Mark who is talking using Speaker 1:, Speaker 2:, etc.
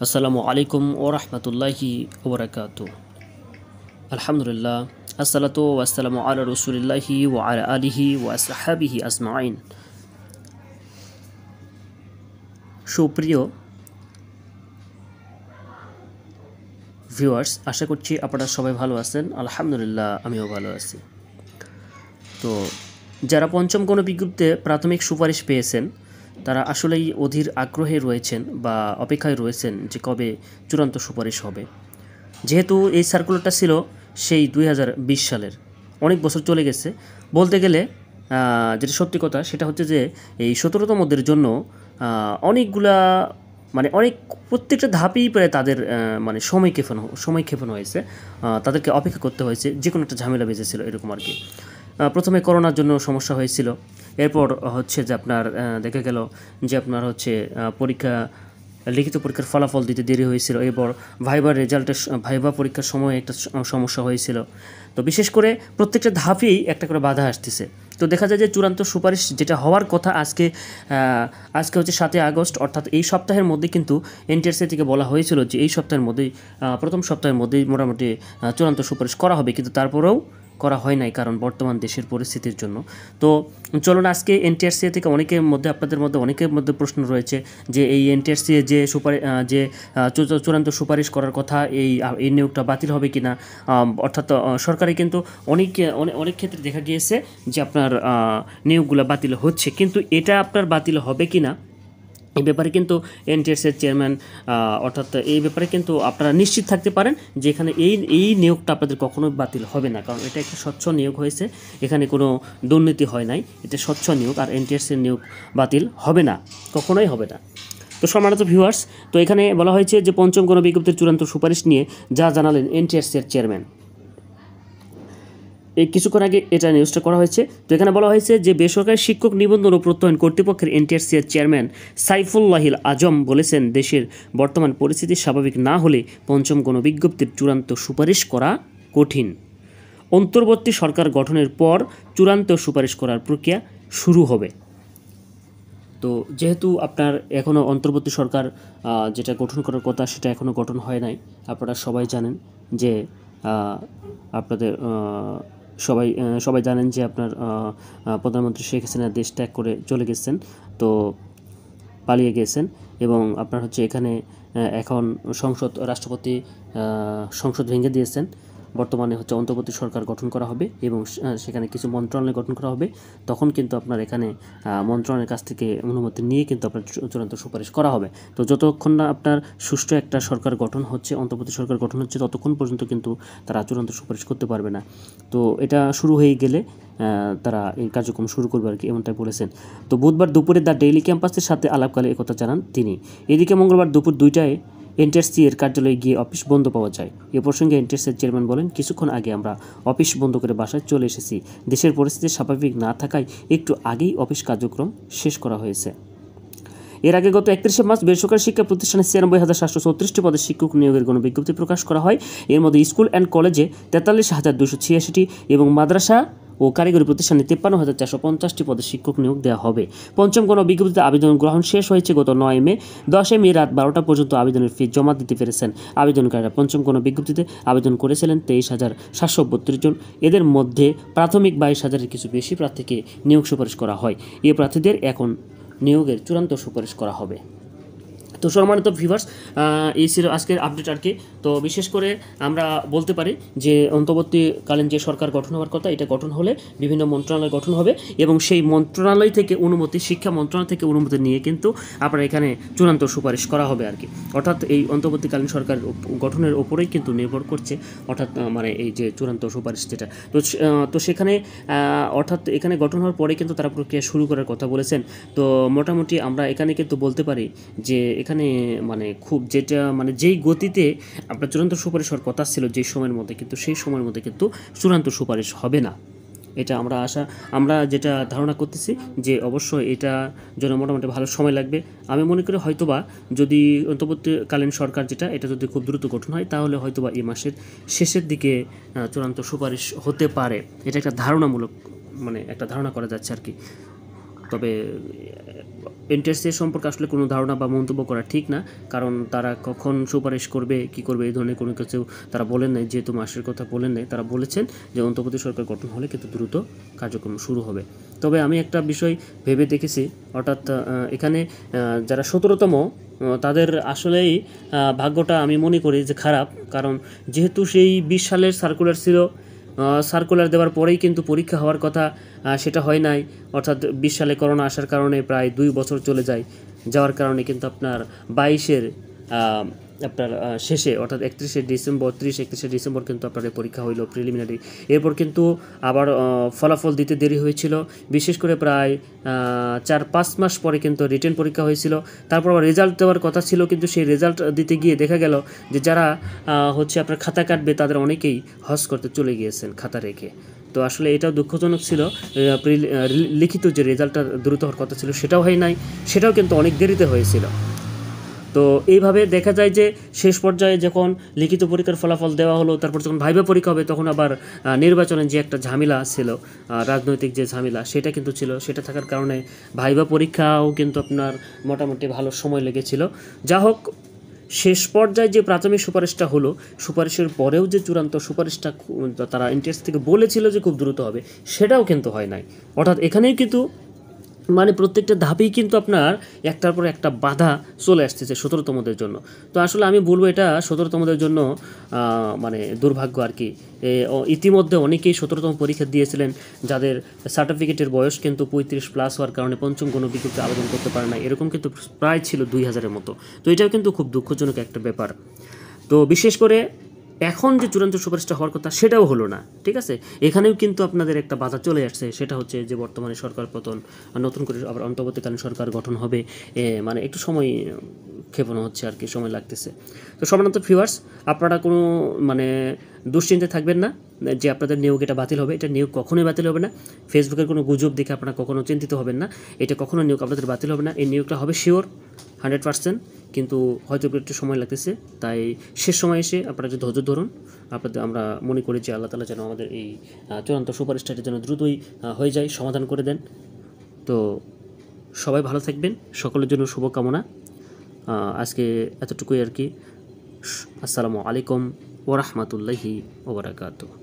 Speaker 1: আসসালামু আলাইকুম ও রহমতুল্লাহি ওবরাকাতু। আলহামদুলিল্লাহ, আসসালাতু ওয়াসসালামু আলা রসুলিল্লাহি ওয়া আলা আলিহি ওয়া আসহাবিহি আজমাইন। সুপ্রিয় ভিউয়ার্স, আশা করছি আপনারা সবাই ভালো আছেন। আলহামদুলিল্লাহ, আমিও ভালো আছি। তো যারা পঞ্চম গণবিজ্ঞপ্তিতে প্রাথমিক সুপারিশ পেয়েছেন তারা আসলেই অধীর আগ্রহে রয়েছেন বা অপেক্ষায় রয়েছেন যে কবে চূড়ান্ত সুপারিশ হবে। যেহেতু এই সার্কুলারটা ছিল সেই 2020 সালের, অনেক বছর চলে গেছে। বলতে গেলে যেটা সত্যি কথা সেটা হচ্ছে যে এই 17তমদের জন্য অনেকগুলা অনেক প্রত্যেকটা ধাপেই প্রায় তাদের সময় ক্ষেপণ হয়েছে। তাদেরকে অপেক্ষা করতে হয়েছে, যে কোনো একটা ঝামেলা বেঁচেছিল এরকম আর কি। প্রথমে করোনার জন্য সমস্যা হয়েছিল, এরপর হচ্ছে যে আপনার দেখা গেল যে আপনার হচ্ছে লিখিত পরীক্ষার ফলাফল দিতে দেরি হয়েছিল, এরপর ভাইবা পরীক্ষার সময় একটা সমস্যা হয়েছিল। তো বিশেষ করে প্রত্যেকটা ধাপেই একটা করে বাধা আসতেছে। তো দেখা যায় যে চূড়ান্ত সুপারিশ যেটা হওয়ার কথা আজকে হচ্ছে 7 আগস্ট, অর্থাৎ এই সপ্তাহের মধ্যে কিন্তু এনটিআরসি থেকে বলা হয়েছিল যে এই সপ্তাহের মধ্যেই, প্রথম সপ্তাহের মধ্যেই মোটামুটি চূড়ান্ত সুপারিশ করা হবে, কিন্তু তারপরেও করা হয় নাই কারণ বর্তমান দেশের পরিস্থিতির জন্য। তো চলুন আজকে এনটিআরসি থেকে আপনাদের মধ্যে অনেকের মধ্যে প্রশ্ন রয়েছে যে এই এনটিআরসি যে চূড়ান্ত সুপারিশ করার কথা, এই নিয়োগটা বাতিল হবে কিনা। অর্থাৎ সরকারে কিন্তু অনেক ক্ষেত্রে দেখা গিয়েছে যে আপনার নিয়োগগুলো বাতিল হচ্ছে, কিন্তু এটা আপনার বাতিল হবে কিনা এই ব্যাপারে কিন্তু এনটিআরসির চেয়ারম্যান অর্থাৎ এই ব্যাপারে কিন্তু আপনারা নিশ্চিত থাকতে পারেন যে এখানে এই নিয়োগটা আপনাদের কখনোই বাতিল হবে না, কারণ এটা একটা স্বচ্ছ নিয়োগ হয়েছে, এখানে কোনো দুর্নীতি হয় নাই, এটা স্বচ্ছ নিয়োগ। আর এনটিআরসির নিয়োগ বাতিল হবে না, কখনোই হবে না। তো সম্মানিত ভিউয়ার্স, তো এখানে বলা হয়েছে যে পঞ্চম গণবিজ্ঞপ্তির চূড়ান্ত সুপারিশ নিয়ে যা জানালেন এনটিআরসির চেয়ারম্যান। এই কিছুক্ষণ আগে এটা নিউজটা করা হয়েছে। তো এখানে বলা হয়েছে যে বেসরকারি শিক্ষক নিবন্ধন ও প্রত্যয়ন কর্তৃপক্ষের এনটিআরসির চেয়ারম্যান সাইফুল্লাহিল আজম বলেছেন, দেশের বর্তমান পরিস্থিতি স্বাভাবিক না হলে পঞ্চম গণবিজ্ঞপ্তির চূড়ান্ত সুপারিশ করা কঠিন। অন্তর্বর্তী সরকার গঠনের পর চূড়ান্ত সুপারিশ করার প্রক্রিয়া শুরু হবে। তো যেহেতু আপনার এখনও অন্তর্বর্তী সরকার যেটা গঠন করার কথা সেটা এখনও গঠন হয় নাই, আপনারা সবাই জানেন যে আপনাদের সবাই জানেন যে আপনার প্রধানমন্ত্রী শেখ হাসিনা দেশ ত্যাগ করে চলে গেছেন, তো পালিয়ে গেছেন। এবং আপনার হচ্ছে এখানে এখন রাষ্ট্রপতি সংসদ ভেঙে দিয়েছেন। বর্তমানে হচ্ছে অন্তর্বর্তী সরকার গঠন করা হবে এবং সেখানে কিছু মন্ত্রণালয় গঠন করা হবে। তখন কিন্তু আপনার এখানে মন্ত্রণালয়ের কাছ থেকে অনুমতি নিয়ে কিন্তু আপনার চূড়ান্ত সুপারিশ করা হবে। তো যতক্ষণ না আপনার সুষ্ঠু একটা সরকার গঠন হচ্ছে, অন্তর্বর্তী সরকার গঠন হচ্ছে, ততক্ষণ পর্যন্ত কিন্তু তারা চূড়ান্ত সুপারিশ করতে পারবে না। তো এটা শুরু হয়ে গেলে তারা এই কার্যক্রম শুরু করবে আর কি, এমনটাই বলেছেন। তো বুধবার দুপুরে দ্য ডেইলি ক্যাম্পাসের সাথে আলাপকালে একথা জানান তিনি। এদিকে মঙ্গলবার দুপুর 2টায় এনটিআরসি এর কার্যালয়ে গিয়ে অফিস বন্ধ পাওয়া যায়। এ প্রসঙ্গে এনটিআরসির চেয়ারম্যান বলেন, কিছুক্ষণ আগে আমরা অফিস বন্ধ করে বাসায় চলে এসেছি। দেশের পরিস্থিতি স্বাভাবিক না থাকায় একটু আগেই অফিস কার্যক্রম শেষ করা হয়েছে। এর আগে গত 31 মার্চ বেসরকারি শিক্ষা প্রতিষ্ঠানে 96,734টি পদে শিক্ষক নিয়োগের গণবিজ্ঞপ্তি প্রকাশ করা হয়। এর মধ্যে স্কুল অ্যান্ড কলেজে 43,286টি এবং মাদ্রাসা ও কারিগরি প্রতিষ্ঠানে 53,450টি পদে শিক্ষক নিয়োগ দেওয়া হবে। পঞ্চম গণবিজ্ঞপ্তিতে আবেদন গ্রহণ শেষ হয়েছে গত 9 মে। 10 মে রাত 12টা পর্যন্ত আবেদনের ফি জমা দিতে পেরেছেন আবেদনকারীরা। পঞ্চম গণবিজ্ঞপ্তিতে আবেদন করেছিলেন 23,732 জন। এদের মধ্যে প্রাথমিক 22,000-এর কিছু বেশি প্রার্থীকে নিয়োগ সুপারিশ করা হয়। এই প্রার্থীদের এখন নিয়োগের চূড়ান্ত সুপারিশ করা হবে। তো সম্মানিত ভিউয়ার্স, এই ছিল আজকের আপডেট আর কি। তো বিশেষ করে আমরা বলতে পারি যে অন্তর্বর্তীকালীন যে সরকার গঠন হওয়ার কথা, এটা গঠন হলে বিভিন্ন মন্ত্রণালয় গঠন হবে এবং সেই মন্ত্রণালয় থেকে শিক্ষা মন্ত্রণালয় থেকে অনুমতি নিয়ে কিন্তু আপনার এখানে চূড়ান্ত সুপারিশ করা হবে আর কি। অর্থাৎ এই অন্তর্বর্তীকালীন সরকার গঠনের ওপরেই কিন্তু নির্ভর করছে, অর্থাৎ এই যে চূড়ান্ত সুপারিশ যেটা। তো সেখানে অর্থাৎ এখানে গঠন হওয়ার পরে কিন্তু তারা প্রক্রিয়া শুরু করার কথা বলেছেন। তো মোটামুটি আমরা এখানে কিন্তু বলতে পারি যে এখানে খুব যেটা যেই গতিতে আপনার চূড়ান্ত সুপারিশ হওয়ার কথা ছিল যেই সময়ের মধ্যে, কিন্তু সেই সময়ের মধ্যে কিন্তু চূড়ান্ত সুপারিশ হবে না। এটা আমরা যেটা ধারণা করতেছি যে অবশ্যই এটা জন্য মোটামুটি ভালো সময় লাগবে। আমি মনে করি হয়তোবা যদি অন্তর্বর্তীকালীন সরকার এটা যদি খুব দ্রুত গঠন হয় তাহলে হয়তোবা এই মাসের শেষের দিকে চূড়ান্ত সুপারিশ হতে পারে। এটা একটা ধারণামূলক একটা ধারণা করা যাচ্ছে আর কি। তবে এনটিআরসি সম্পর্কে আসলে কোনো ধারণা বা মন্তব্য করা ঠিক না, কারণ তারা কখন সুপারিশ করবে কী করবে এই ধরনের কোনো কিছু তারা বলেন নাই, যেহেতু মাসের কথা বলেন নাই। তারা বলেছেন যে অন্তর্বর্তী সরকার গঠন হলে কিন্তু দ্রুত কার্যক্রম শুরু হবে। তবে আমি একটা বিষয় ভেবে দেখেছি, অর্থাৎ এখানে যারা 17তম তাদের আসলেই ভাগ্যটা আমি মনে করি যে খারাপ, কারণ যেহেতু সেই 20 সালের সার্কুলার ছিল, সার্কুলার দেওয়ার পরেই কিন্তু পরীক্ষা হওয়ার কথা, সেটা হয় নাই। অর্থাৎ 20 সালে করোনা আসার কারণে প্রায় 2 বছর চলে যায়, যাওয়ার কারণে কিন্তু আপনার 22-এর আপনার শেষে অর্থাৎ 31শে ডিসেম্বর 31শে ডিসেম্বর কিন্তু আপনার পরীক্ষা হইল প্রিলিমিনারি। এরপর কিন্তু আবার ফলাফল দিতে দেরি হয়েছিল, বিশেষ করে প্রায় 4-5 মাস পরে কিন্তু রিটেন পরীক্ষা হয়েছিল। তারপর আবার রেজাল্ট দেওয়ার কথা ছিল, কিন্তু সেই রেজাল্ট দিতে গিয়ে দেখা গেল যে যারা হচ্ছে আপনার খাতা কাটবে তাদের অনেকেই হজ করতে চলে গিয়েছেন খাতা রেখে। তো আসলে এটাও দুঃখজনক ছিল। লিখিত যে রেজাল্টটা দ্রুত হওয়ার কথা ছিল সেটাও হয় নাই, সেটাও কিন্তু অনেক দেরিতে হয়েছিল। তো এইভাবে দেখা যায় যে শেষ পর্যায়ে যখন লিখিত পরীক্ষার ফলাফল দেওয়া হলো, তারপর যখন ভাইভা পরীক্ষা হবে, তখন আবার নির্বাচনের যে একটা ঝামেলা ছিল, রাজনৈতিক যে ঝামেলা সেটা কিন্তু ছিল। সেটা থাকার কারণে ভাইভা পরীক্ষাও কিন্তু আপনার মোটামুটি ভালো সময় লেগেছিল। যা হোক, শেষ পর্যায়ে যে প্রাথমিক সুপারিশটা হলো, সুপারিশের পরেও যে চূড়ান্ত সুপারিশটা তারা এনটিআরসি থেকে বলেছিল যে খুব দ্রুত হবে, সেটাও কিন্তু হয় নাই। অর্থাৎ এখানেই কিন্তু মানে প্রত্যেকটা ধাপেই কিন্তু আপনার একটার পর একটা বাধা চলে আসতেছে 17তমদের জন্য। তো আসলে আমি বলবো এটা 17তমদের জন্য মানে দুর্ভাগ্য আর কি। ইতিমধ্যে অনেকেই 17তম পরীক্ষা দিয়েছিলেন, যাদের সার্টিফিকেটের বয়স কিন্তু 35+ হওয়ার কারণে পঞ্চম গণবিজ্ঞপ্তি আবেদন করতে পারে না, এরকম কিন্তু প্রায় ছিল 2000-এর মতো। তো এটাও কিন্তু খুব দুঃখজনক একটা ব্যাপার। তো বিশেষ করে এখন যে চূড়ান্ত সুপারিশটা হওয়ার কথা সেটাও হলো না, ঠিক আছে। এখানেও কিন্তু আপনাদের একটা বাধা চলে আসছে, সেটা হচ্ছে যে বর্তমানে সরকার পতন, নতুন করে আবার অন্তর্বর্তীকালীন সরকার গঠন হবে, মানে একটু সময় ক্ষেপণ হচ্ছে আর কি, সময় লাগতেছে। তো সম্মানিত ভিউয়ার্স, আপনারা কোনো মানে দুশ্চিন্তায় থাকবেন না যে আপনাদের নিয়োগ এটা বাতিল হবে। এটা নিয়োগ কখনোই বাতিল হবে না। ফেসবুকের কোনো গুজব দেখে আপনারা কখনো চিন্তিত হবেন না, এটা কখনো নিয়োগ আপনাদের বাতিল হবে না। এই নিয়োগটা হবে শিওর 100%, কিন্তু হয়তো একটু সময় লাগতেছে। তাই শেষ সময় এসে আপনারা যে ধৈর্য ধরুন, আমরা মনে করি যে আল্লাহ তাআলা যেন আমাদের এই চূড়ান্ত সুপারিশটা যেন দ্রুতই হয়ে যায়, সমাধান করে দেন। তো সবাই ভালো থাকবেন, সকলের জন্য শুভকামনা। আজকে এতটুকুই আর কি। আসসালামু আলাইকুম ওয়া রাহমাতুল্লাহি ওয়া বারাকাতুহু।